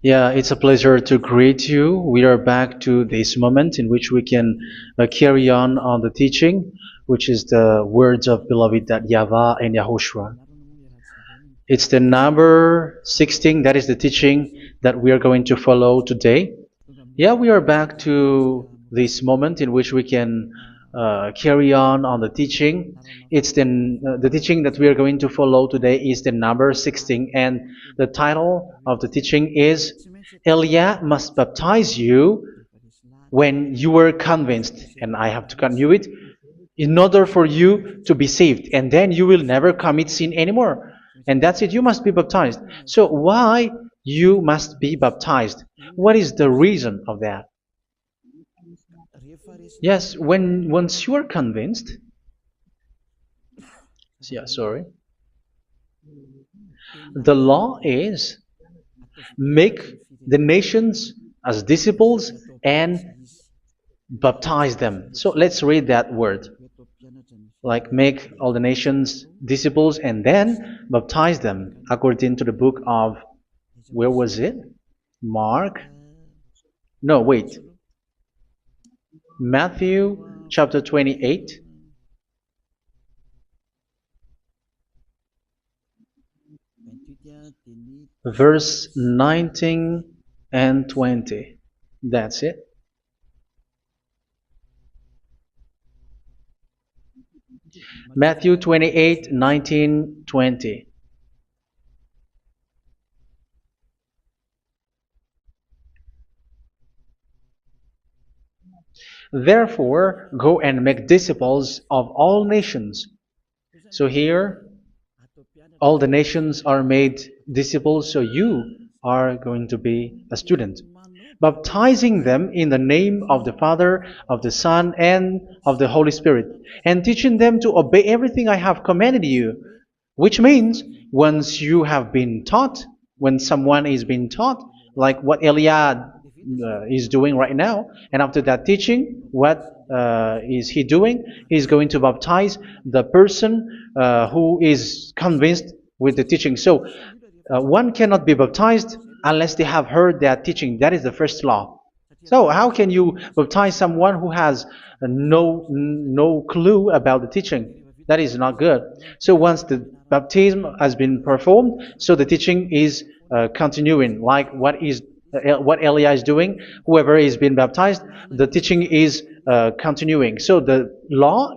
Yeah, it's a pleasure to greet you. We are back to this moment in which we can carry on the teaching, which is the words of beloved that YAHVAH and YAHOSHUA. It's the number 16, that is the teaching that we are going to follow today. Yeah, we are back to this moment in which we can carry on the teaching. It's the teaching that we are going to follow today is the number 16, and the title of the teaching is Elia must baptize you when you were convinced, and I have to continue it, in order for you to be saved, and then you will never commit sin anymore. And that's it, you must be baptized. So why you must be baptized? What is the reason of that? Yes, when once you are convinced, yeah, sorry, the law is make the nations as disciples and baptize them. So let's read that word. Like make all the nations disciples and then baptize them according to the book of, where was it? Mark? No, wait. Matthew chapter 28. Verse 19 and 20. That's it. Matthew 28, 19, 20. Therefore, go and make disciples of all nations. So here, all the nations are made disciples, so you are going to be a student. Baptizing them in the name of the Father, of the Son, and of the Holy Spirit, and teaching them to obey everything I have commanded you. Which means, once you have been taught, when someone is being taught, like what Elia is doing right now, and after that teaching, what is he doing? He's going to baptize the person who is convinced with the teaching. So one cannot be baptized unless they have heard that teaching. That is the first law. So how can you baptize someone who has no clue about the teaching? That is not good. So once the baptism has been performed, so the teaching is continuing, like what Elia is doing. Whoever is being baptized, the teaching is continuing. So the law,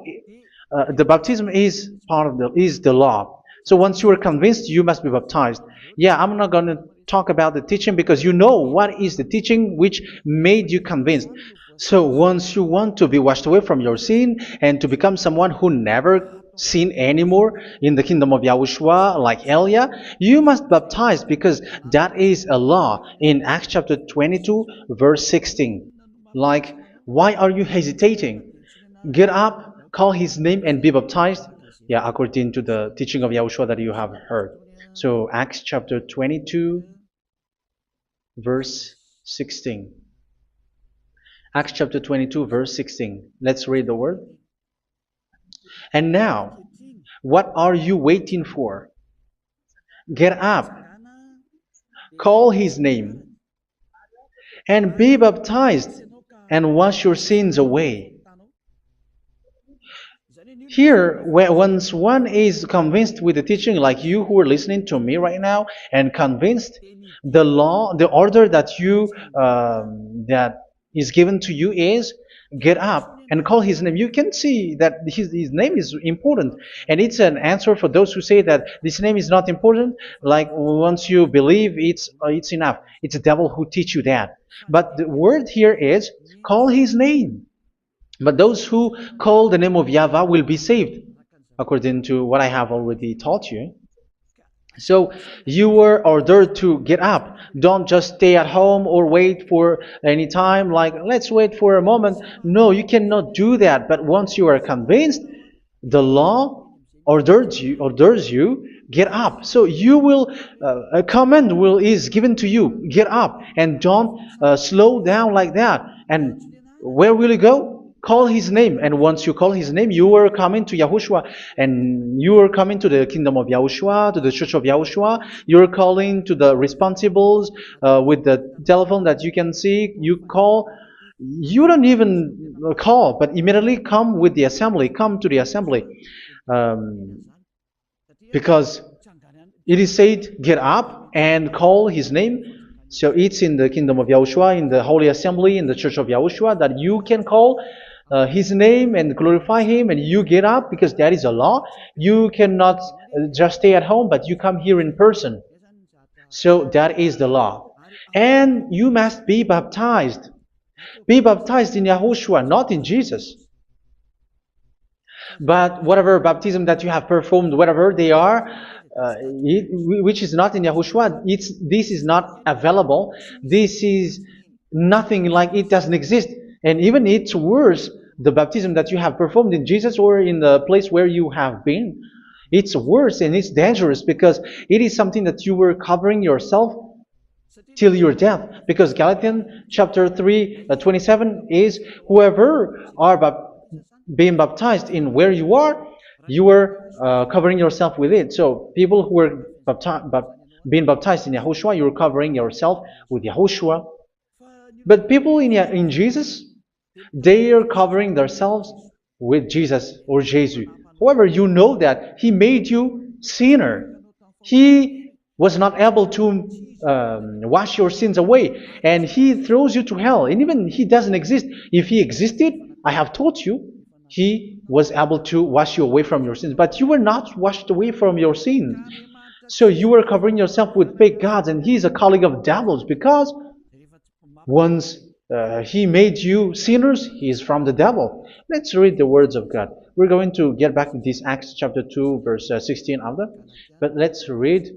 the baptism is part of the law. So once you are convinced, you must be baptized. Yeah, I'm not going to talk about the teaching because you know what is the teaching which made you convinced. So once you want to be washed away from your sin and to become someone who never sin anymore in the kingdom of Yahushua, like Elia, you must baptize because that is a law in Acts chapter 22, verse 16. Like, why are you hesitating? Get up, call his name, and be baptized. Yeah, according to the teaching of Yahushua that you have heard. So Acts chapter 22, verse 16. Acts chapter 22, verse 16. Let's read the word. And now, what are you waiting for? Get up, call his name, and be baptized, and wash your sins away. Here, once one is convinced with the teaching, like you who are listening to me right now, and convinced, the law, the order that that is given to you is get up and call his name. You can see that his name is important, and it's an answer for those who say that this name is not important. Like once you believe, it's enough. It's the devil who teach you that. But the word here is call his name. But those who call the name of YAHVAH will be saved, according to what I have already taught you. So you were ordered to get up. Don't just stay at home or wait for any time, like let's wait for a moment. No, you cannot do that. But once you are convinced, the law orders you get up. So you will a command is given to you, get up, and don't slow down like that. And where will you go? call his name. And once you call his name, you are coming to Yahushua. And you are coming to the kingdom of Yahushua, to the church of Yahushua. You're calling to the responsibles with the telephone that you can see. You call. You don't even call, but immediately come with the assembly. Come to the assembly. Um, because it is said, get up and call his name. So it's in the kingdom of Yahushua, in the holy assembly, in the church of Yahushua, that you can call his name and glorify him, and you get up because that is a law. You cannot just stay at home, but you come here in person. So that is the law. And you must be baptized. Be baptized in Yahushua, not in Jesus. But whatever baptism that you have performed, whatever they are, which is not in Yahushua, this is not available. This is nothing, like it doesn't exist. And even it's worse, the baptism that you have performed in Jesus or in the place where you have been. It's worse and it's dangerous because it is something that you were covering yourself till your death. Because Galatians chapter 3, 27 is, whoever are being baptized in where you are covering yourself with it. So people who were being baptized in Yahushua, you're covering yourself with Yahushua. But people in Jesus, they are covering themselves with Jesus or Jesus. However, you know that he made you sinner. He was not able to wash your sins away, and he throws you to hell. And even he doesn't exist. If he existed, I have told you, he was able to wash you away from your sins. But you were not washed away from your sins. So you were covering yourself with fake gods, and he is a colleague of devils, because once he made you sinners, he is from the devil. Let's read the words of God. We're going to get back to this Acts chapter 2, verse 16 after. But let's read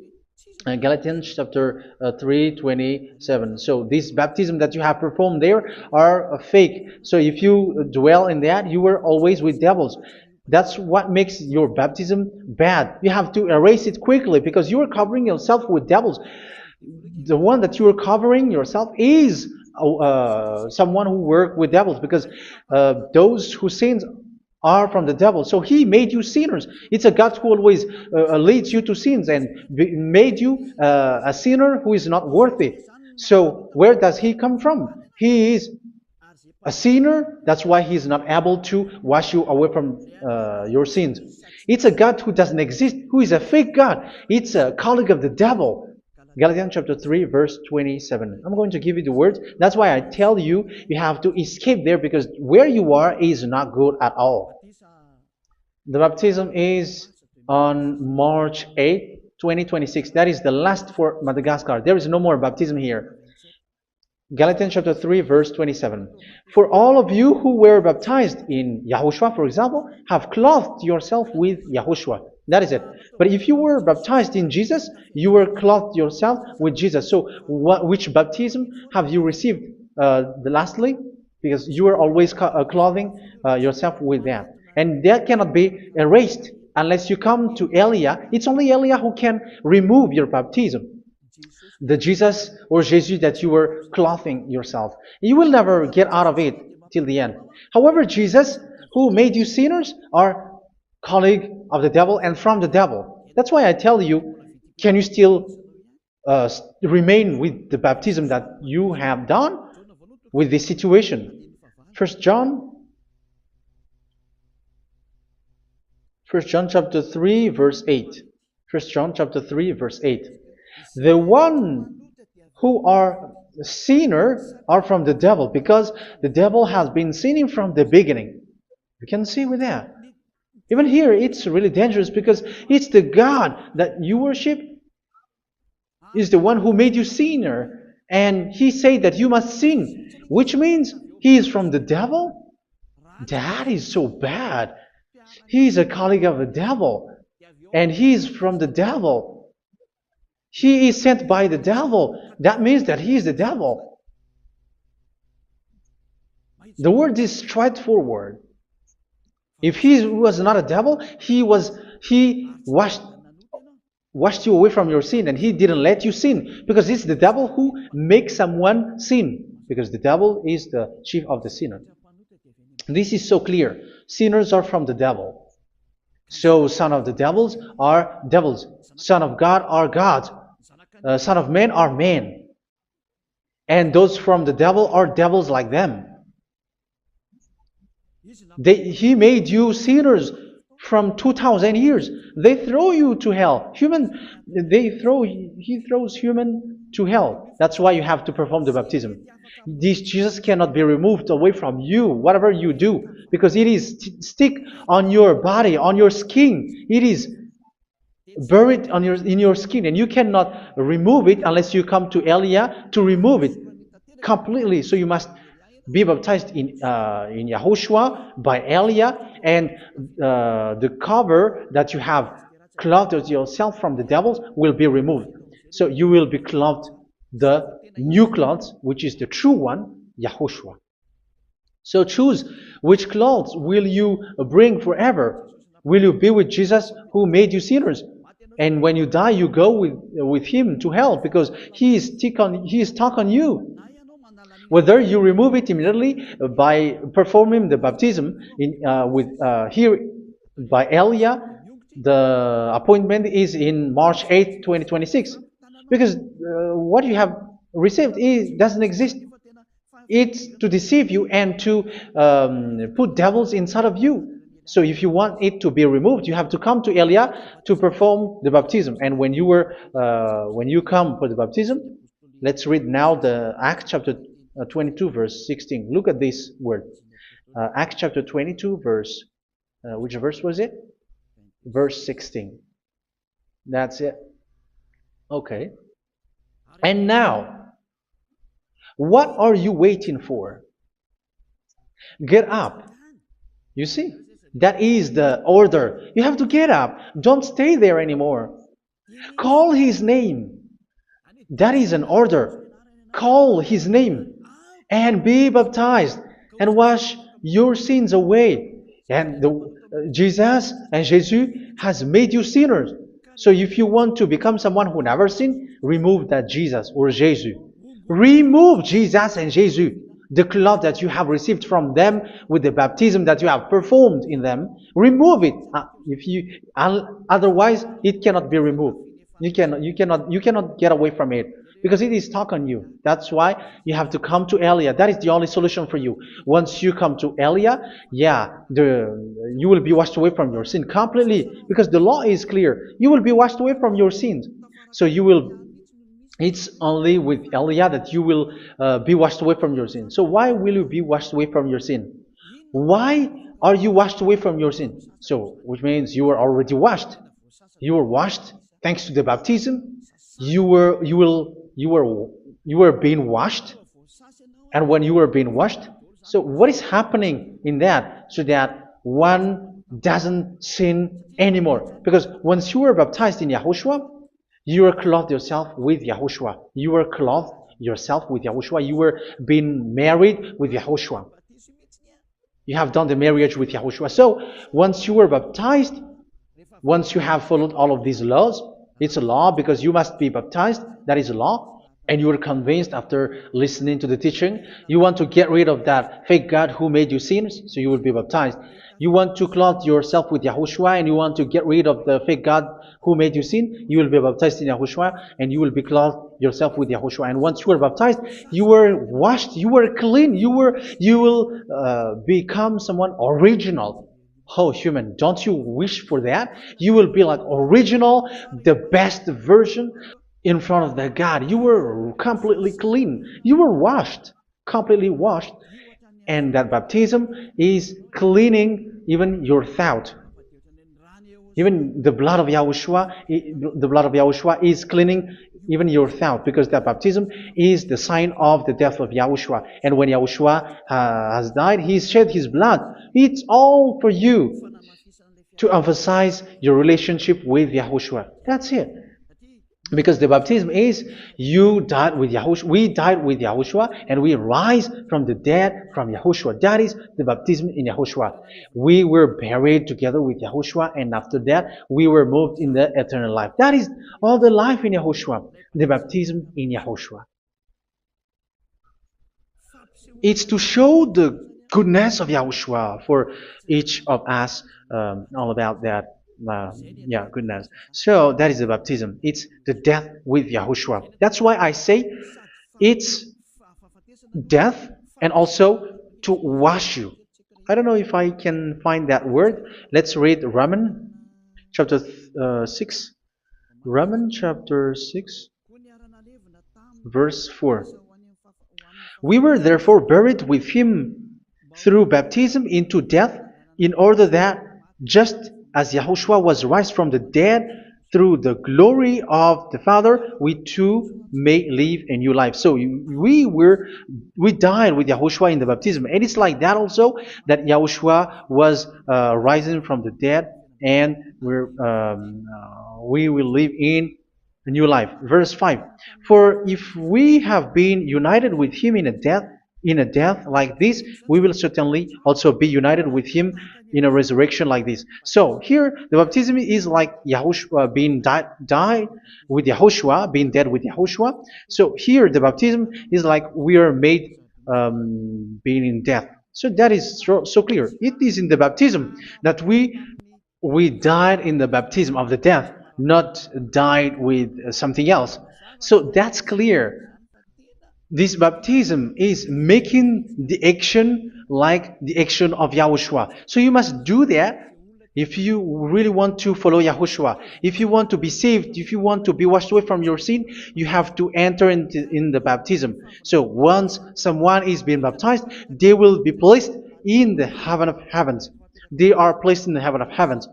Galatians chapter 3, 27. So this baptism that you have performed there are fake. So if you dwell in that, you were always with devils. That's what makes your baptism bad. You have to erase it quickly because you are covering yourself with devils. The one that you are covering yourself is someone who worked with devils, because those who sins are from the devil. So he made you sinners. It's a God who always leads you to sins and made you a sinner who is not worthy. So where does he come from? He is a sinner. That's why he is not able to wash you away from your sins. It's a God who doesn't exist, who is a fake God. It's a colleague of the devil. Galatians chapter 3, verse 27. I'm going to give you the words. That's why I tell you, you have to escape there, because where you are is not good at all. The baptism is on March 8, 2026. That is the last for Madagascar. There is no more baptism here. Galatians chapter 3, verse 27. For all of you who were baptized in Yahushua, for example, have clothed yourself with Yahushua. That is it. But if you were baptized in Jesus, you were clothed yourself with Jesus. So which baptism have you received lastly? Because you are always clothing yourself with that. And that cannot be erased unless you come to Elia. It's only Elia who can remove your baptism. The Jesus or Jesus that you were clothing yourself. You will never get out of it till the end. However, Jesus, who made you sinners, are colleague of the devil and from the devil. That's why I tell you, can you still remain with the baptism that you have done with this situation? First John chapter 3, verse 8. First John chapter 3, verse 8. The one who are sinners are from the devil, because the devil has been sinning from the beginning. You can see with that. Even here, it's really dangerous, because it's the God that you worship is the one who made you sinner. And he said that you must sin, which means he is from the devil. That is so bad. He is a colleague of the devil. And he is from the devil. He is sent by the devil. That means that he is the devil. The word is straightforward. If he was not a devil, he washed you away from your sin, and he didn't let you sin, because it's the devil who makes someone sin, because the devil is the chief of the sinner. This is so clear. Sinners are from the devil. So son of the devils are devils. Son of God are God. Son of men are men. And those from the devil are devils like them. He made you sinners from 2000 years. They throw you to hell. He throws human to hell. That's why you have to perform the baptism. This Jesus cannot be removed away from you, whatever you do, because it is stick on your body, on your skin. It is buried in your skin, and you cannot remove it unless you come to Elia to remove it completely. So you must be baptized in Yahushua by Elia, and the cover that you have clothed yourself from the devils will be removed. So you will be clothed the new clothes, which is the true one, Yahushua. So choose which clothes will you bring forever. Will you be with Jesus who made you sinners? And when you die, you go with him to hell because he is stuck on you. Whether you remove it immediately by performing the baptism here by Elia, the appointment is in March 8th, 2026. Because what you have received doesn't exist. It's to deceive you and to put devils inside of you. So if you want it to be removed, you have to come to Elia to perform the baptism. And when you come for the baptism, let's read now the Acts chapter 22 verse 16. Look at this word. Acts chapter 22 verse, which verse was it? Verse 16. That's it. Okay. And now, what are you waiting for? Get up. You see, that is the order. You have to get up. Don't stay there anymore. Call his name. That is an order. Call his name and be baptized and wash your sins away. And Jesus has made you sinners. So if you want to become someone who never sinned, remove that Jesus or Jesus. Remove Jesus and Jesus, the cloth that you have received from them with the baptism that you have performed in them. Remove it. Otherwise, it cannot be removed. You cannot get away from it because it is stuck on you. That's why you have to come to Elia. That is the only solution for you. Once you come to Elia, you will be washed away from your sin completely because the law is clear. You will be washed away from your sins. So it's only with Elia that you will be washed away from your sin. So why will you be washed away from your sin? Why are you washed away from your sin? So, which means you were already washed. You were washed thanks to the baptism. You were being washed, and when you were being washed, so what is happening in that? So that one doesn't sin anymore. Because once you were baptized in Yahushua, you were clothed yourself with Yahushua. You were clothed yourself with Yahushua. You were being married with Yahushua. You have done the marriage with Yahushua. So once you were baptized, once you have followed all of these laws, it's a law because you must be baptized. That is a law. And you are convinced after listening to the teaching, you want to get rid of that fake God who made you sinners, so you will be baptized. You want to clothe yourself with Yahushua and you want to get rid of the fake God who made you sin, you will be baptized in Yahushua and you will be clothed yourself with Yahushua. And once you are baptized, you were washed, you were clean, you will become someone original. Oh, human, don't you wish for that? You will be like original, the best version in front of the God. You were completely clean. You were washed, completely washed. And that baptism is cleaning even your thought. Even the blood of Yahushua is cleaning even your thought, because that baptism is the sign of the death of Yahushua. And when Yahushua has died, he shed his blood. It's all for you to emphasize your relationship with Yahushua. That's it. Because the baptism is you died with Yahushua, we died with Yahushua, and we rise from the dead from Yahushua. That is the baptism in Yahushua. We were buried together with Yahushua, and after that we were moved in the eternal life. That is all the life in Yahushua, the baptism in Yahushua. It's to show goodness of Yahushua for each of us, all about that. Yeah, goodness. So that is the baptism. It's the death with Yahushua. That's why I say it's death and also to wash you. I don't know if I can find that word. Let's read Romans chapter 6. Romans chapter 6, verse 4. We were therefore buried with him through baptism into death, in order that, just as Yahushua was raised from the dead through the glory of the Father, we too may live a new life. So we died with Yahushua in the baptism, and it's like that also that Yahushua was rising from the dead, and we will live in a new life. Verse 5. For if we have been united with him in a death like this, we will certainly also be united with him in a resurrection like this. So here the baptism is like Yahushua being died with Yahushua, being dead with Yahushua. So here the baptism is like we are made being in death. So that is so clear. It is in the baptism that we died in the baptism of the death, not died with something else. So that's clear. This baptism is making the action like the action of Yahushua. So you must do that if you really want to follow Yahushua. If you want to be saved, if you want to be washed away from your sin, you have to enter in the baptism. So once someone is being baptized, they will be placed in the heaven of heavens. They are placed in the heaven of heavens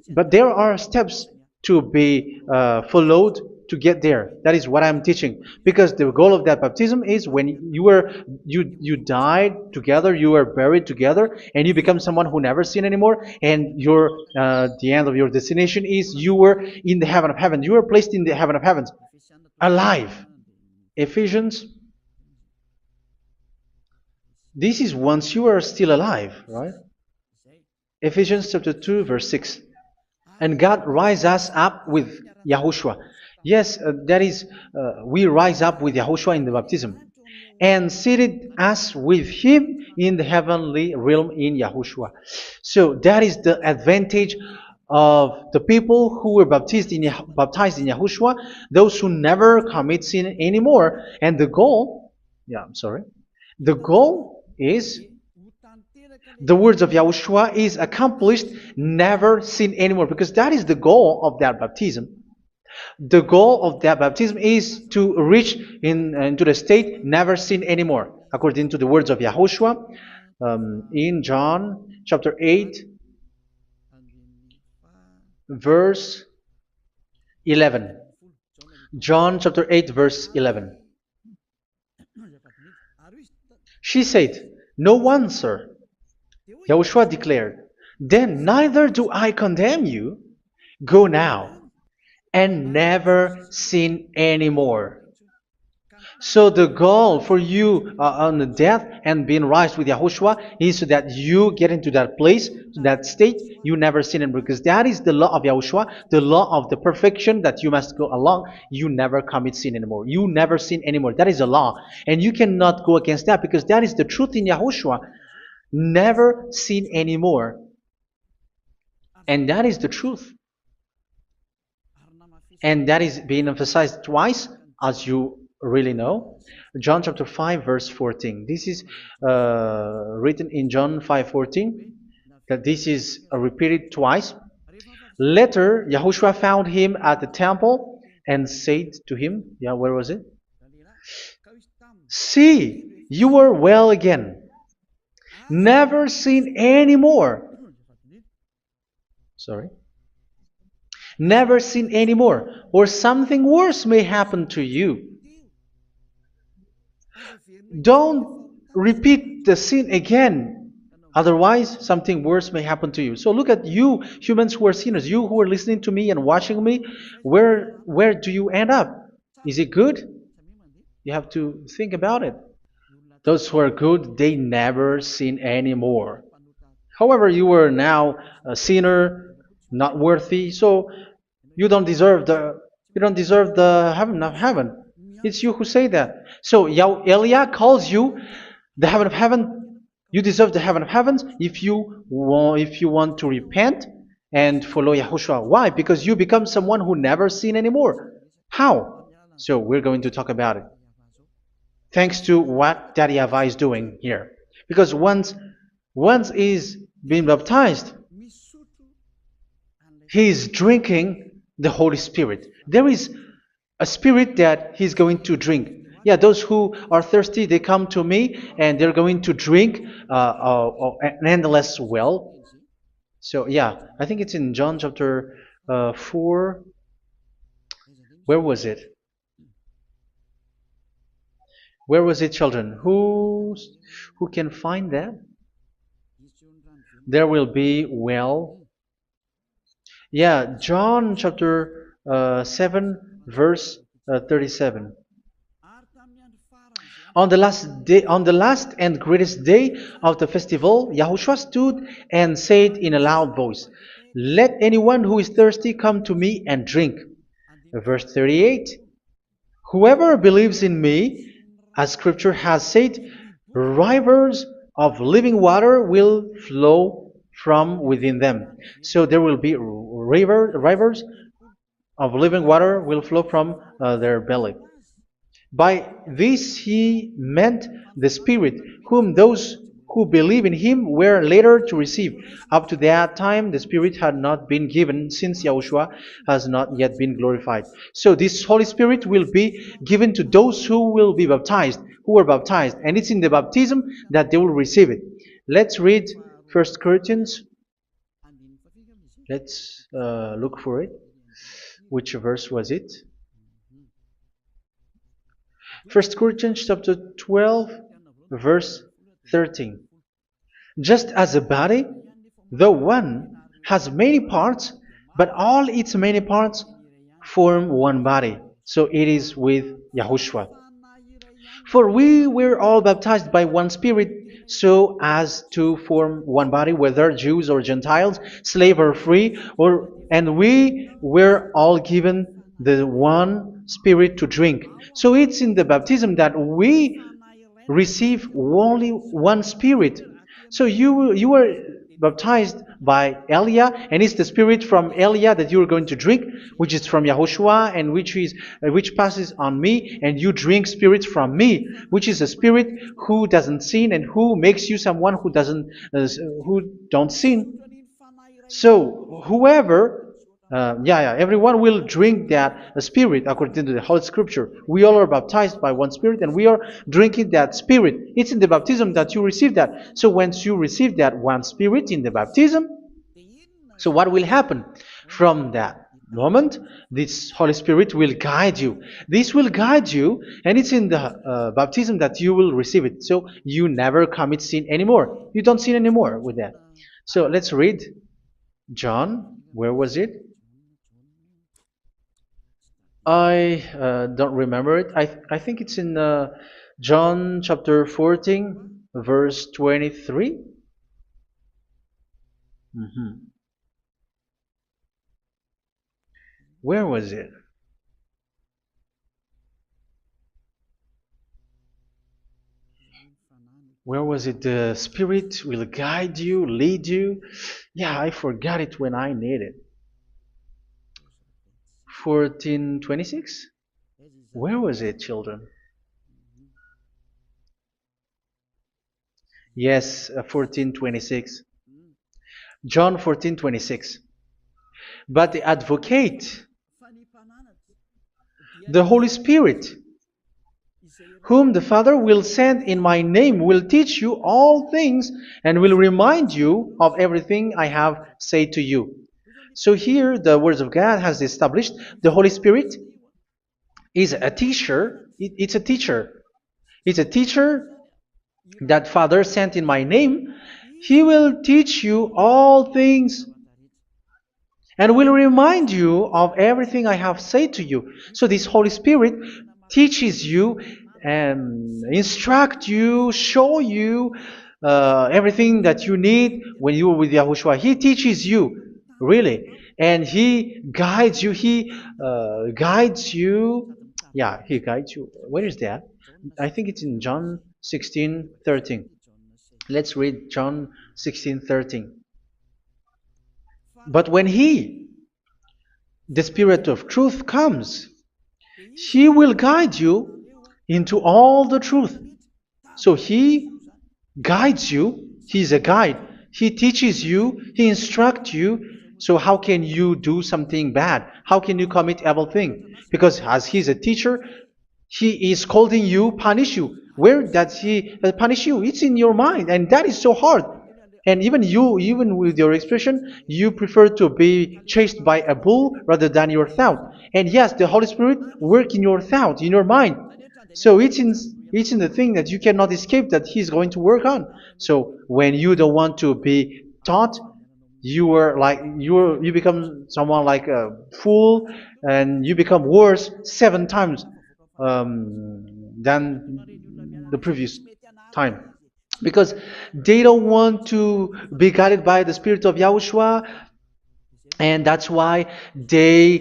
but there are steps to be followed to get there. That is what I'm teaching. Because the goal of that baptism is when you died together, you were buried together, and you become someone who never sin anymore. And the end of your destination is you were in the heaven of heaven. You were placed in the heaven of heavens, alive. Ephesians. This is once you are still alive, right? Ephesians chapter 2, verse 6. And God rise us up with Yahushua. Yes, that is, we rise up with Yahushua in the baptism. And seated us with him in the heavenly realm in Yahushua. So that is the advantage of the people who were baptized in Yahushua, those who never commit sin anymore. And the goal is the words of Yahushua is accomplished, never sin anymore, because that is the goal of that baptism. The goal of that baptism is to reach into the state never sin anymore, according to the words of Yahushua in John chapter 8, verse 11. John chapter 8, verse 11. She said, "No one, sir." Yahushua declared, "Then neither do I condemn you. Go now and never sin anymore." So the goal for you on the death and being raised with Yahushua is so that you get into that place, to that state, you never sin anymore. Because that is the law of Yahushua, the law of the perfection that you must go along. You never commit sin anymore. You never sin anymore. That is a law. And you cannot go against that because that is the truth in Yahushua. Never sin anymore. And that is the truth. And that is being emphasized twice, as you really know. John chapter 5, verse 14. This is written in John 5:14. That this is repeated twice. Later, Yahushua found him at the temple and said to him, where was it? "See, you are well again. Never sin anymore." Sorry. Never sin anymore, or something worse may happen to you. Don't repeat the sin again. Otherwise, something worse may happen to you. So look at you, humans who are sinners, you who are listening to me and watching me. Where do you end up? Is it good? You have to think about it. Those who are good, they never sin anymore. However, you are now a sinner, not worthy, so you don't deserve the heaven of heaven. It's you who say that. So Eliah calls you the heaven of heaven You deserve the heaven of heavens if you want to repent and follow Yahushua. Why? Because you become someone who never sin anymore. How? So we're going to talk about it. Thanks to what Daddy YAHVAH is doing here. Because once he's been baptized, he is drinking the Holy Spirit. There is a spirit that he's going to drink. Yeah, those who are thirsty, they come to me and they're going to drink an endless well. So, yeah, I think it's in John chapter 4. Where was it? Where was it, children? Who can find that? There will be well. Yeah, John chapter 7, verse 37. On the last and greatest day of the festival, Yahushua stood and said in a loud voice, "Let anyone who is thirsty come to me and drink." Verse 38, "Whoever believes in me, as Scripture has said, rivers of living water will flow from within them." So there will be rivers of living water will flow from their belly. By this he meant the Spirit, whom those who believe in him were later to receive. Up to that time, the Spirit had not been given, since Yahushua has not yet been glorified. So this Holy Spirit will be given to those who will be baptized, who are baptized, and it's in the baptism that they will receive it. Let's read 1 Corinthians. Let's look for it. Which verse was it? 1 Corinthians chapter 12, verse 13. Just as a body, though one, has many parts, but all its many parts form one body. So it is with Yahushua. For we were all baptized by one Spirit, so as to form one body, whether Jews or Gentiles, slave or free, and we were all given the one Spirit to drink. So it's in the baptism that we receive only one Spirit. So you were baptized by Elia, and it's the Spirit from Elia that you are going to drink, which is from Yahushua, and which passes on me, and you drink Spirit from me, which is a Spirit who doesn't sin and who makes you someone who don't sin. So whoever everyone will drink that Spirit according to the Holy Scripture. We all are baptized by one Spirit, and we are drinking that Spirit. It's in the baptism that you receive that. So once you receive that one Spirit in the baptism, so what will happen? From that moment, this Holy Spirit will guide you. This will guide you, and it's in the baptism that you will receive it. So you never commit sin anymore. You don't sin anymore with that. So let's read John. Where was it? I don't remember it. I think it's in John chapter 14, verse 23. Mhm. Where was it? Where was it? The Spirit will guide you, lead you. Yeah, I forgot it when I need it. 14:26? Where was it, children? Yes, 14:26. John 14:26. But the advocate, the Holy Spirit, whom the Father will send in my name, will teach you all things and will remind you of everything I have said to you. So here the words of God has established the Holy Spirit is a teacher. It's a teacher. It's a teacher that Father sent in my name. He will teach you all things and will remind you of everything I have said to you. So this Holy Spirit teaches you and instruct you, show you everything that you need when you are with Yahushua. He teaches you, really, and He guides you. He guides you. Yeah, He guides you. Where is that? I think it's in John 16:13. Let's read John 16:13. But when He, the Spirit of truth, comes, He will guide you into all the truth. So He guides you. He's a guide. He teaches you. He instructs you. So how can you do something bad? How can you commit evil thing? Because as He's a teacher, He is scolding you, punish you. Where does He punish you? It's in your mind, and that is so hard. And even you, even with your expression, you prefer to be chased by a bull rather than your thought. And yes, the Holy Spirit work in your thought, in your mind. So it's in the thing that you cannot escape that He's going to work on. So when you don't want to be taught, you become someone like a fool, and you become worse 7 times than the previous time, because they don't want to be guided by the Spirit of Yahushua, and that's why they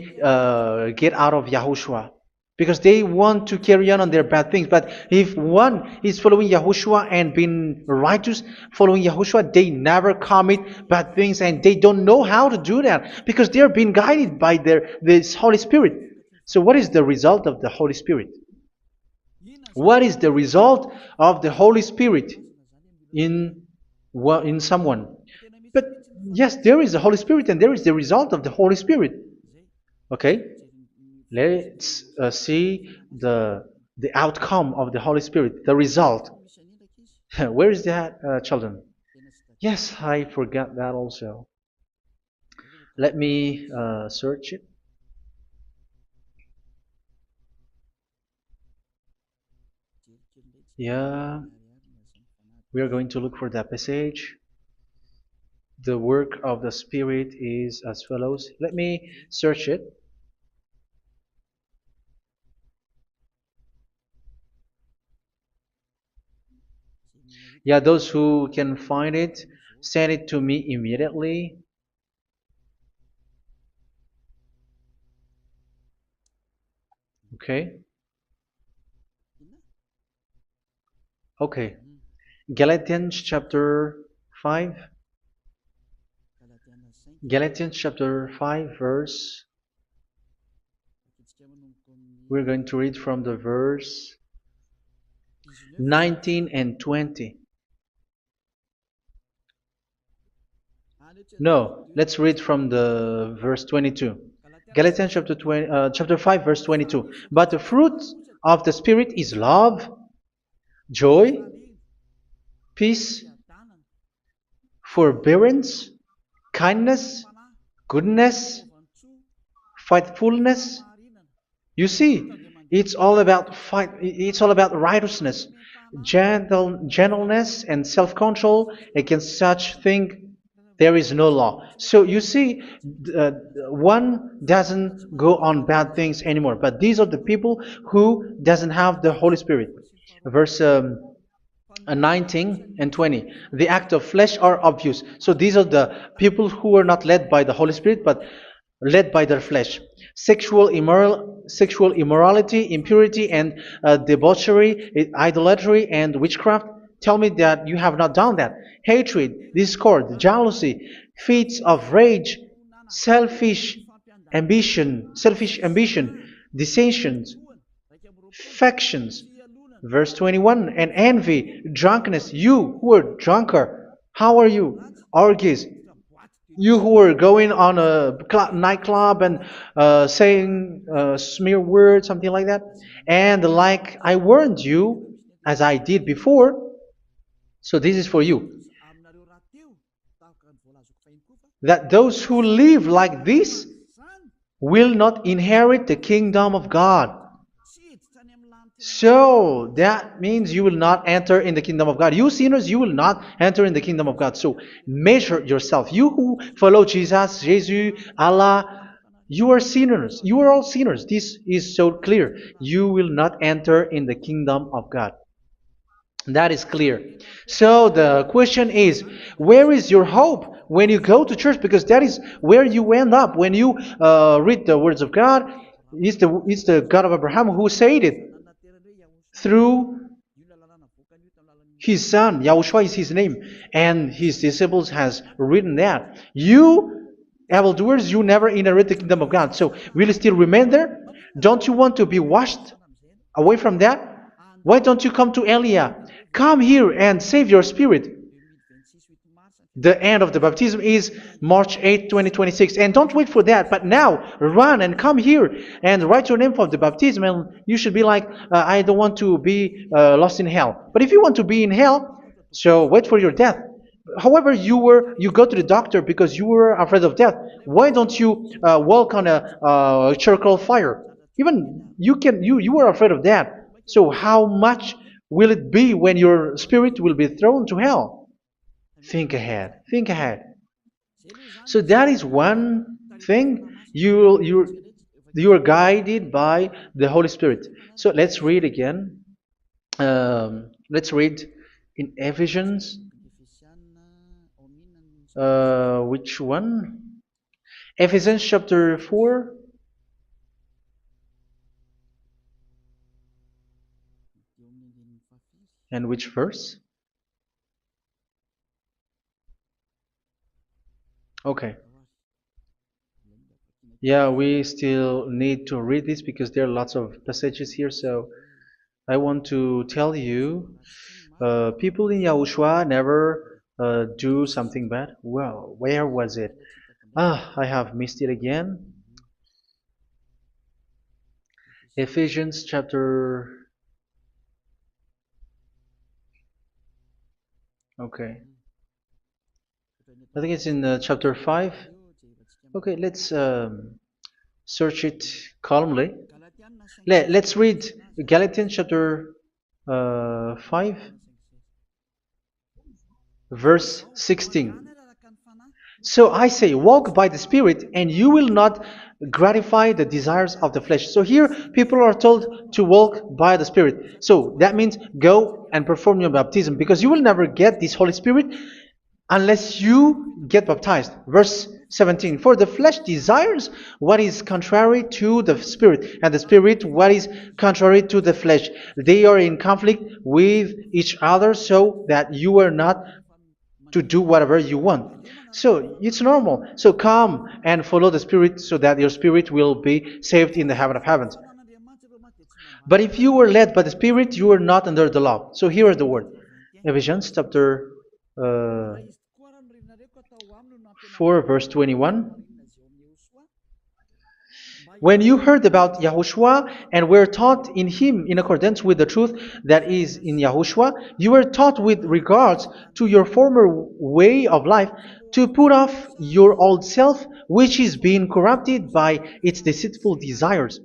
get out of Yahushua, because they want to carry on their bad things. But if one is following Yahushua and being righteous, following Yahushua, they never commit bad things, and they don't know how to do that because they are being guided by this Holy Spirit. So what is the result of the Holy Spirit? What is the result of the Holy Spirit in in someone? But yes, there is the Holy Spirit, and there is the result of the Holy Spirit. Okay, let's see the outcome of the Holy Spirit, the result. Where is that, children? Yes, I forgot that also. Let me search it. Yeah, we are going to look for that passage. The work of the Spirit is as follows. Let me search it. Yeah, those who can find it, send it to me immediately. Okay. Okay. Galatians chapter 5. Galatians chapter 5 verse. We're going to read from the verse 19 and 20. No, let's read from the verse 22. Galatians chapter 5 verse 22. But the fruit of the Spirit is love, joy, peace, forbearance, kindness, goodness, faithfulness. You see, it's all about righteousness, gentleness, and self-control. Against such thing there is no law. So you see, uh, one doesn't go on bad things anymore. But these are the people who doesn't have the Holy Spirit. Verse 19 and 20. The act of flesh are obvious. So these are the people who are not led by the Holy Spirit, but led by their flesh. Sexual immorality, impurity, and debauchery, idolatry, and witchcraft. Tell me that you have not done that. Hatred, discord, jealousy, fits of rage, selfish ambition, dissensions, factions. Verse 21, and envy, drunkenness. You who are drunkard, how are you? Orgies. You who are going on a nightclub and saying smear words, something like that. And like I warned you, as I did before, so this is for you, that those who live like this will not inherit the kingdom of God. So that means you will not enter in the kingdom of God. You sinners, you will not enter in the kingdom of God. So measure yourself. You who follow Jesus, Allah, you are sinners. You are all sinners. This is so clear. You will not enter in the kingdom of God. That is clear. So the question is, where is your hope when you go to church? Because that is where you end up. When you read the words of God, it's the God of Abraham who said it. Through His son, Yahushua is his name, and his disciples has written that. You, evildoers, you never inherit the kingdom of God. So will you still remain there? Don't you want to be washed away from that? Why don't you come to Elia? Come here and save your spirit. The end of the baptism is March 8, 2026. And don't wait for that, but now run and come here and write your name for the baptism. And you should be like, I don't want to be lost in hell. But if you want to be in hell, so wait for your death. However, you go to the doctor because you were afraid of death. Why don't you walk on a charcoal fire? Even you were afraid of that. So how much will it be when your spirit will be thrown to hell? Think ahead. Think ahead. So that is one thing. You are guided by the Holy Spirit. So let's read again. Let's read in Ephesians. Which one? Ephesians chapter 4. And which verse? Okay. Yeah, we still need to read this because there are lots of passages here. So I want to tell you, people in Yahushua never do something bad. Well, where was it? I have missed it again. Ephesians chapter. Okay. I think it's in chapter 5. Okay, let's search it calmly. Let's read Galatians chapter 5, verse 16. So I say, walk by the Spirit, and you will not gratify the desires of the flesh. So here, people are told to walk by the Spirit. So that means go and perform your baptism, because you will never get this Holy Spirit unless you get baptized. Verse 17. For the flesh desires what is contrary to the Spirit, and the Spirit what is contrary to the flesh. They are in conflict with each other, so that you are not to do whatever you want. So it's normal. So come and follow the Spirit so that your spirit will be saved in the heaven of heavens. But if you were led by the Spirit, you are not under the law. So here is the word. Ephesians chapter 4 verse 21. When you heard about Yahushua and were taught in him in accordance with the truth that is in Yahushua, you were taught with regards to your former way of life to put off your old self, which is being corrupted by its deceitful desires,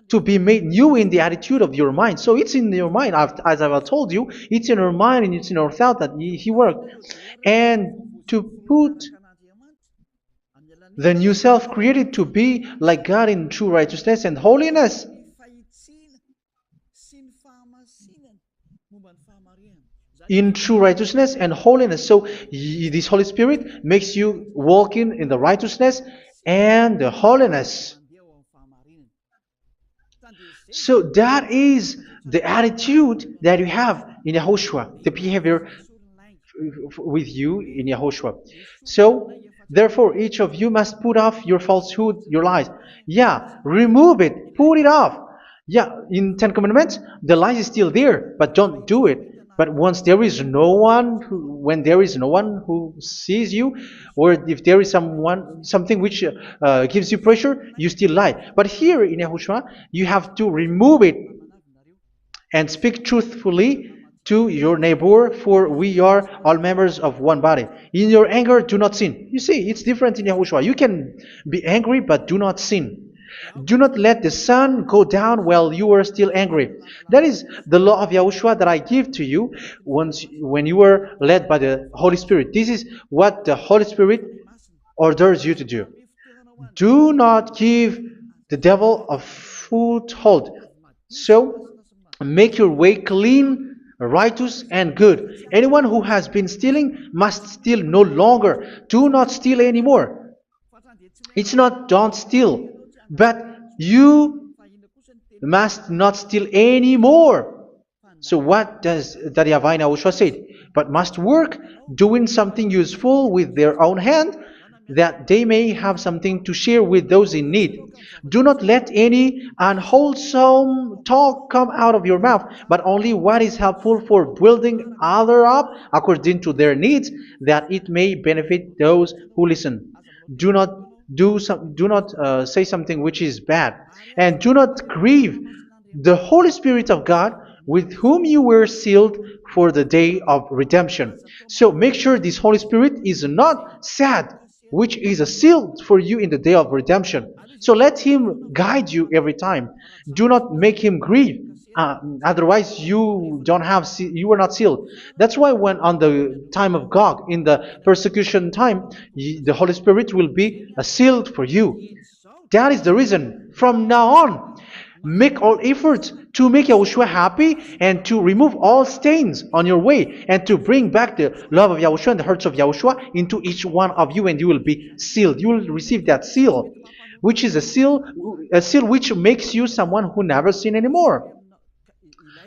to be made new in the attitude of your mind. So it's in your mind, as I've told you, it's in your mind and it's in your thought that he worked. And to put the new self created to be like God in true righteousness and holiness. In true righteousness and holiness. So this Holy Spirit makes you walk in the righteousness and the holiness. So that is the attitude that you have in Yahushua, the behavior with you in Yahushua. So therefore, each of you must put off your falsehood, your lies. Yeah, remove it, put it off. Yeah, in Ten Commandments, the lie is still there, but don't do it. But once there is no one, when there is no one who sees you, or if there is something which gives you pressure, you still lie. But here in Yahushua, you have to remove it and speak truthfully to your neighbor, for we are all members of one body. In your anger, do not sin. You see, it's different in Yahushua. You can be angry, but do not sin. Do not let the sun go down while you are still angry. That is the law of Yahushua that I give to you when you were led by the Holy Spirit. This is what the Holy Spirit orders you to do. Do not give the devil a foothold. So, make your way clean, righteous, and good. Anyone who has been stealing must steal no longer. Do not steal anymore. It's not don't steal, but you must not steal anymore. So what does the YAHVAH YAHOSHUA say? But must work doing something useful with their own hand, that they may have something to share with those in need. Do not let any unwholesome talk come out of your mouth, but only what is helpful for building other up according to their needs, that it may benefit those who listen. Do not do not say something which is bad, and do not grieve the Holy Spirit of God, with whom you were sealed for the day of redemption. So make sure this Holy Spirit is not sad, which is a seal for you in the day of redemption. So let Him guide you every time. Do not make Him grieve. Otherwise, you were not sealed. That's why when on the time of God, in the persecution time, the Holy Spirit will be a sealed for you. That is the reason. From now on, make all efforts to make Yahushua happy and to remove all stains on your way and to bring back the love of Yahushua and the hearts of Yahushua into each one of you, and you will be sealed. You will receive that seal, which is a seal which makes you someone who never sin anymore.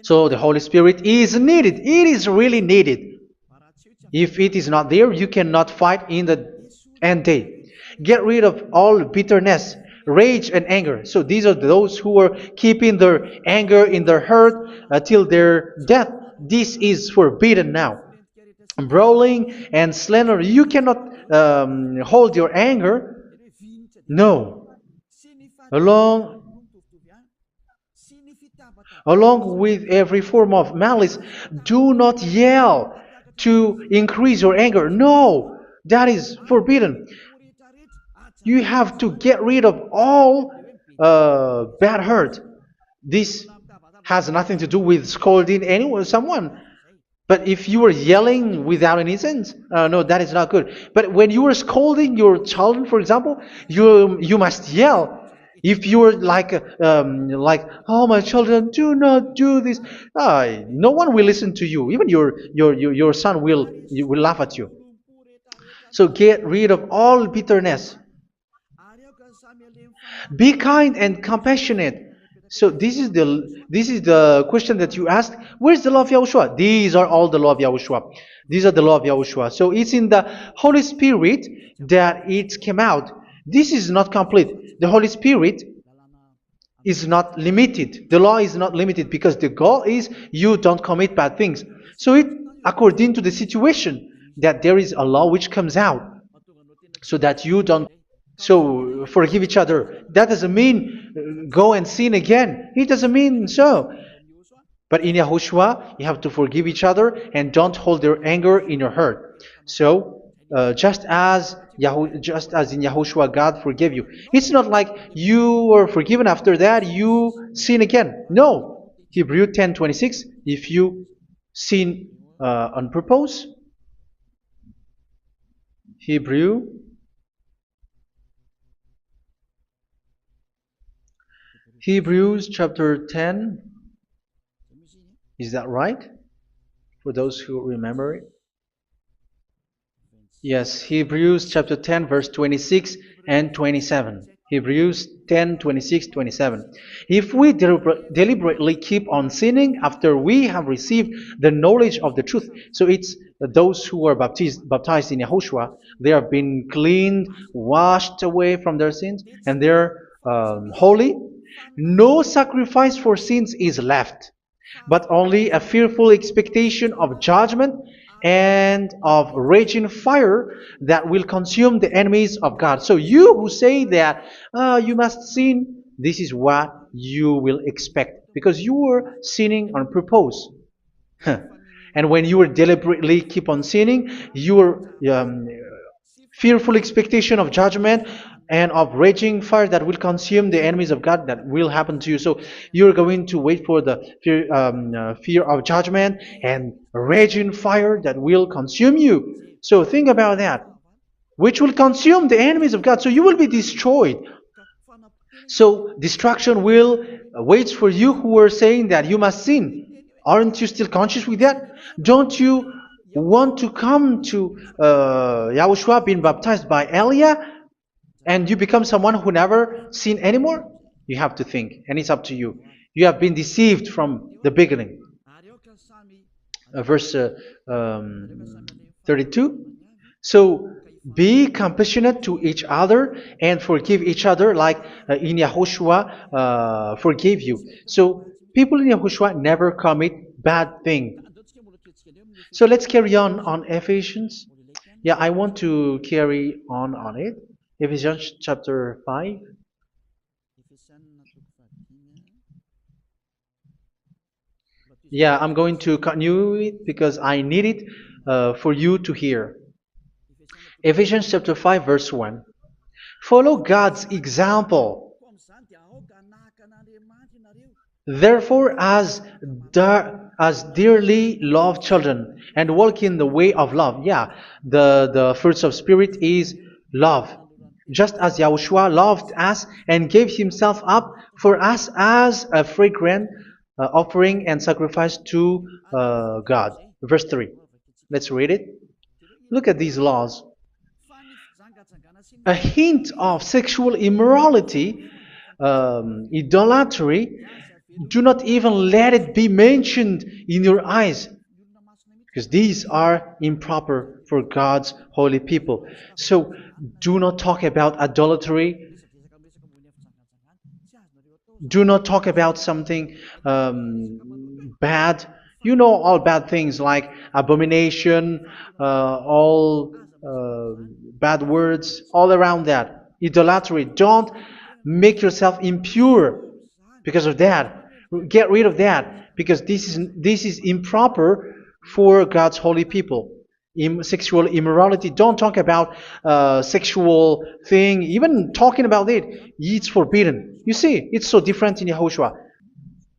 So the Holy Spirit is needed. It is really needed. If it is not there, you cannot fight in the end day. Get rid of all bitterness, rage, and anger. So these are those who are keeping their anger in their heart till their death. This is forbidden now. Brawling and slander. You cannot hold your anger. No. Along Along with every form of malice, do not yell to increase your anger. No, that is forbidden. You have to get rid of all bad hurt. This has nothing to do with scolding anyone, someone. But if you are yelling without any sense, no, that is not good. But when you are scolding your children, for example, you must yell. If you are like, oh my children, do not do this, no one will listen to you. Even your son will laugh at you. So get rid of all bitterness. Be kind and compassionate. So this is the question that you asked. Where's the law of Yahushua? These are all the law of Yahushua. These are the law of Yahushua. So it's in the Holy Spirit that it came out. This is not complete. The Holy Spirit is not limited. The law is not limited because the goal is you don't commit bad things. So it according to the situation that there is a law which comes out so that you don't. So forgive each other. That doesn't mean go and sin again. It doesn't mean so. But in Yahushua, you have to forgive each other and don't hold their anger in your heart. So just as in Yahushua, God forgave you. It's not like you were forgiven after that you sin again. No, Hebrew 10:26. If you sin on purpose, Hebrews chapter 10. Is that right? For those who remember it. Yes, Hebrews chapter 10 verse 26 and 27. Hebrews 10, 26, 27. If we deliberately keep on sinning after we have received the knowledge of the truth, so it's those who are baptized in Yahushua, they have been cleaned, washed away from their sins, and they're holy. No sacrifice for sins is left, but only a fearful expectation of judgment and of raging fire that will consume the enemies of God. So you who say that you must sin, this is what you will expect because you were sinning on purpose. And when you deliberately keep on sinning, your fearful expectation of judgment and of raging fire that will consume the enemies of God that will happen to you. So you're going to wait for the fear of judgment and raging fire that will consume you. So think about that, which will consume the enemies of God. So you will be destroyed. So destruction will wait for you who are saying that you must sin. Aren't you still conscious with that? Don't you want to come to Yahushua being baptized by Elia and you become someone who never sin anymore? You have to think, and it's up to you. You have been deceived from the beginning. verse um, 32. So be compassionate to each other and forgive each other like in Yahushua forgave you. So people in Yahushua never commit bad thing. So let's carry on Ephesians. Yeah, I want to carry on it. Ephesians chapter 5. Yeah, I'm going to continue it because I need it for you to hear. Ephesians chapter 5 verse 1. Follow God's example. Therefore, as dearly loved children, and walk in the way of love. Yeah, the fruits of spirit is love. Just as Yahushua loved us and gave himself up for us as a fragrant offering and sacrifice to God. Verse 3. Let's read it. Look at these laws. A hint of sexual immorality, idolatry, do not even let it be mentioned in your eyes, because these are improper for God's holy people. So do not talk about idolatry. Do not talk about something bad. You know all bad things like abomination, all bad words, all around that. Idolatry. Don't make yourself impure because of that. Get rid of that because this is improper for God's holy people. Sexual immorality. Don't talk about sexual thing. Even talking about it's forbidden. You see, it's so different in Yahushua.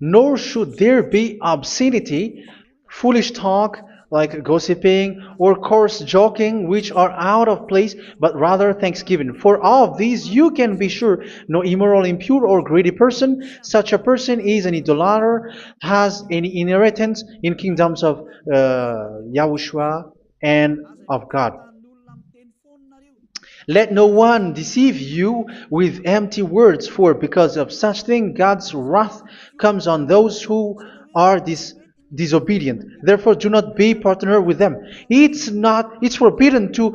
Nor should there be obscenity, foolish talk like gossiping or coarse joking, which are out of place, but rather thanksgiving. For of these you can be sure: no immoral, impure, or greedy person, such a person is an idolater, has any inheritance in kingdoms of Yahushua and of God. Let no one deceive you with empty words, for because of such thing God's wrath comes on those who are disobedient. Therefore, do not be partner with them. It's forbidden to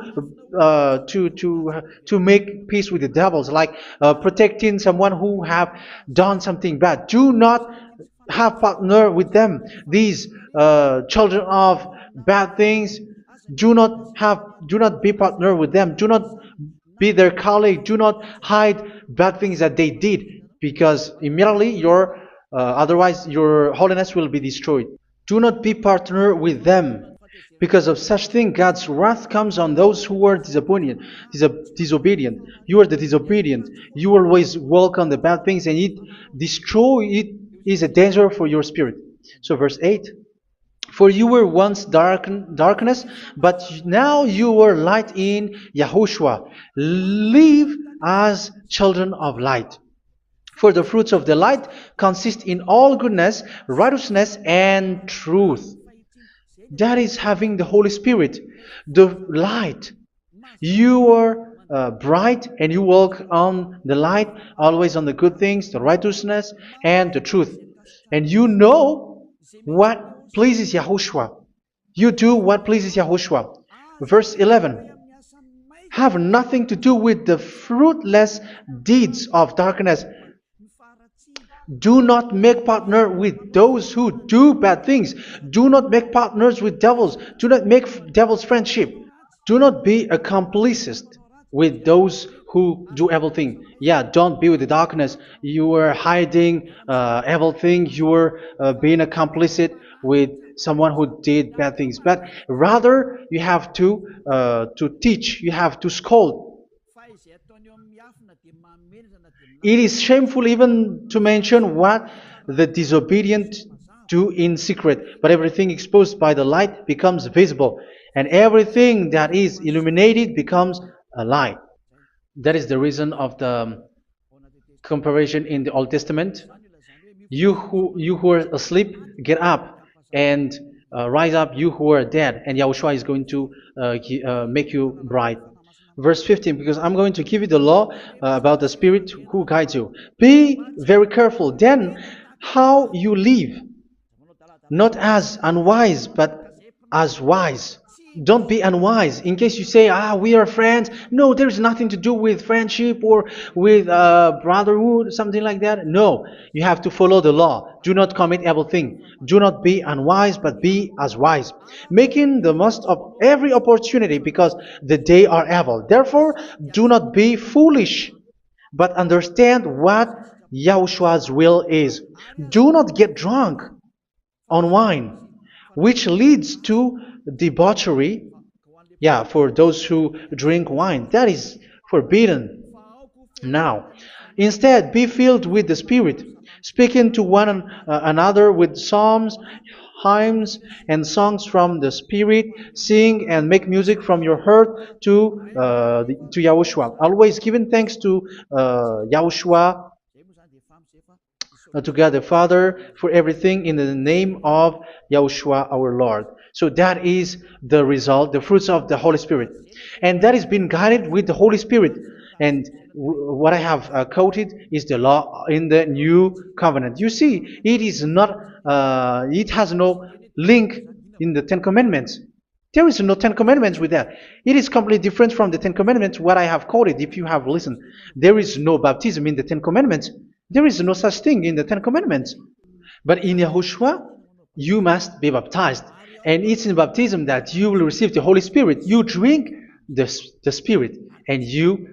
make peace with the devils, like protecting someone who have done something bad. Do not have partner with them. These children of bad things, do not be partner with them. Do not be their colleague. Do not hide bad things that they did, because immediately otherwise your holiness will be destroyed. Do not be partner with them. Because of such thing, God's wrath comes on those who are disobedient. You are the disobedient. You always walk on the bad things, and it is a danger for your spirit. So verse 8. For you were once darkness, but now you are light in Yahushua. Live as children of light. For the fruits of the light consist in all goodness, righteousness, and truth. That is having the Holy Spirit, the light. You are bright and you walk on the light, always on the good things, the righteousness, and the truth. And you know what pleases Yahushua. You do what pleases Yahushua. Verse 11. Have nothing to do with the fruitless deeds of darkness. Do not make partner with those who do bad things. Do not make partners with devils. Do not make devils friendship. Do not be accomplices with those who do evil thing. Yeah, don't be with the darkness. You are hiding evil thing. You are being a complicit with someone who did bad things. But rather, you have to teach. You have to scold. It is shameful even to mention what the disobedient do in secret, but everything exposed by the light becomes visible, and everything that is illuminated becomes a light. That is the reason of the comparison in the Old Testament. You who are asleep, get up and rise up, you who are dead, and Yahushua is going to make you bright. Verse 15, because I'm going to give you the law about the Spirit who guides you. Be very careful then how you live, not as unwise, but as wise. Don't be unwise. In case you say, we are friends. No, there's nothing to do with friendship or with brotherhood, something like that. No, you have to follow the law. Do not commit evil thing. Do not be unwise, but be as wise, making the most of every opportunity because the day are evil. Therefore, do not be foolish, but understand what Yahushua's will is. Do not get drunk on wine, which leads to debauchery. Yeah, for those who drink wine, that is forbidden now. Instead, be filled with the Spirit, speaking to one another with psalms, hymns, and songs from the Spirit. Sing and make music from your heart to Yahushua. Always giving thanks to Yahushua, to God the Father for everything in the name of Yahushua our Lord. So that is the result, the fruits of the Holy Spirit. And that is being guided with the Holy Spirit. And what I have quoted is the law in the new covenant. You see, it is not, it has no link in the Ten Commandments. There is no Ten Commandments with that. It is completely different from the Ten Commandments, what I have quoted, if you have listened. There is no baptism in the Ten Commandments. There is no such thing in the Ten Commandments. But in Yahushua, you must be baptized. And it's in baptism that you will receive the Holy Spirit. You drink the Spirit, and you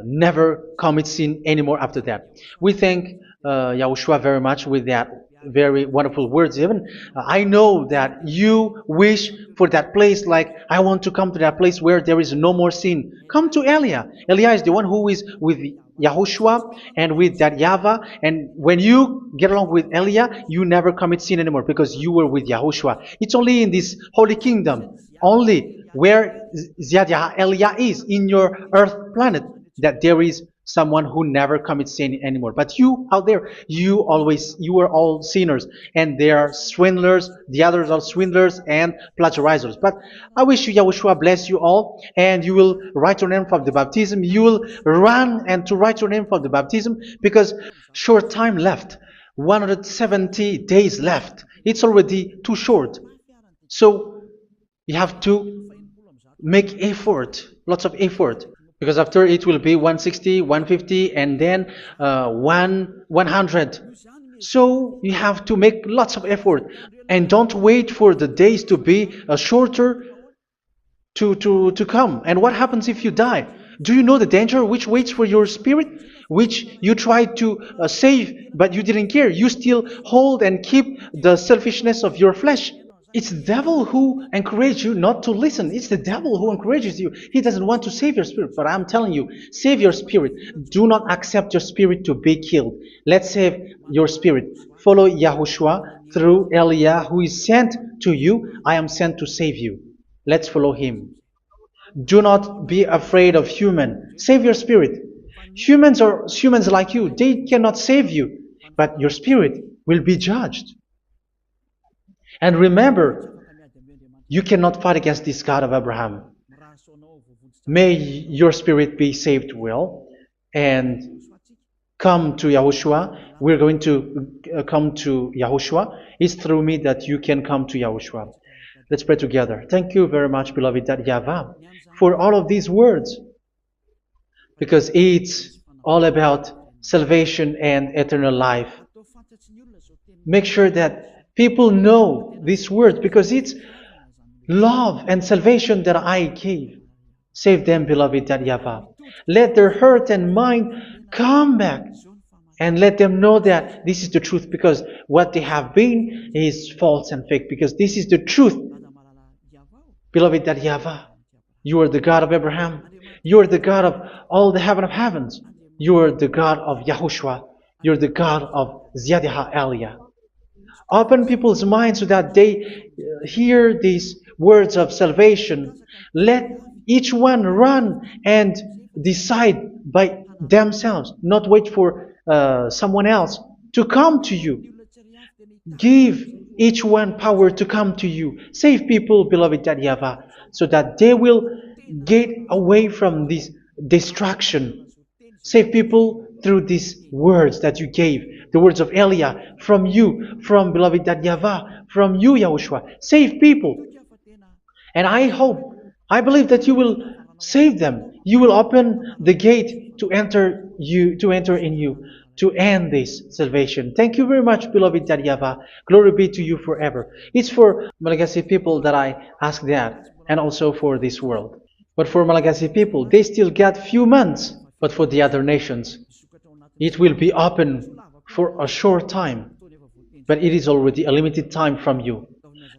never commit sin anymore after that. We thank Yahushua very much with that very wonderful words. Even I know that you wish for that place, like I want to come to that place where there is no more sin. Come to Elia. Elia is the one who is with Yahushua and with that YAHVAH. And when you get along with Elia, you never commit sin anymore because you were with Yahushua. It's only in this holy kingdom, only where Ziad Elia is, in your earth planet, that there is someone who never commits sin anymore. But you out there, you are all sinners, and they are swindlers. The others are swindlers and plagiarizers. But I wish you, Yahushua, bless you all, and you will write your name for the baptism. You will run and to write your name for the baptism, because short time left, 170 days left. It's already too short. So you have to make effort, lots of effort, because after it will be 160, 150, and then 100. So you have to make lots of effort, and don't wait for the days to be shorter to come. And what happens if you die? Do you know the danger which waits for your spirit, which you tried to save, but you didn't care? You still hold and keep the selfishness of your flesh. It's the devil who encourages you not to listen. It's the devil who encourages you. He doesn't want to save your spirit. But I'm telling you, save your spirit. Do not accept your spirit to be killed. Let's save your spirit. Follow Yahushua through Elia, who is sent to you. I am sent to save you. Let's follow him. Do not be afraid of human. Save your spirit. Humans are humans like you. They cannot save you. But your spirit will be judged. And remember, you cannot fight against this God of Abraham. May your spirit be saved well and come to Yahushua. We're going to come to Yahushua. It's through me that you can come to Yahushua. Let's pray together. Thank you very much, beloved YAHVAH, for all of these words, because it's all about salvation and eternal life. Make sure that people know these words, because it's love and salvation that I gave. Save them, beloved YAHVAH. Let their heart and mind come back, and let them know that this is the truth, because what they have been is false and fake, because this is the truth. Beloved YAHVAH, you are the God of Abraham. You are the God of all the heaven of heavens. You are the God of Yahushua. You are the God of Ziad Elia. Open people's minds so that they hear these words of salvation. Let each one run and decide by themselves, not wait for someone else to come to you. Give each one power to come to you. Save people, beloved YAHVAH, so that they will get away from this distraction. Save people through these words that you gave, the words of Elia, from you, from beloved YAHVAH, from you, Yahushua. Save people. And I hope, I believe that you will save them. You will open the gate to enter in you, to end this salvation. Thank you very much, beloved Daddy Yava. Glory be to you forever. It's for Malagasy people that I ask that, and also for this world. But for Malagasy people, they still get few months. But for the other nations, it will be open for a short time, but it is already a limited time from you.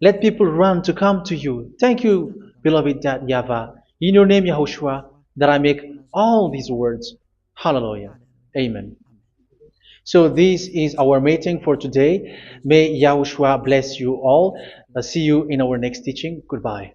Let people run to come to you. Thank you, beloved Dad Yava. In your name, Yahushua, that I make all these words. Hallelujah. Amen. So this is our meeting for today. May Yahushua bless you all. See you in our next teaching. Goodbye.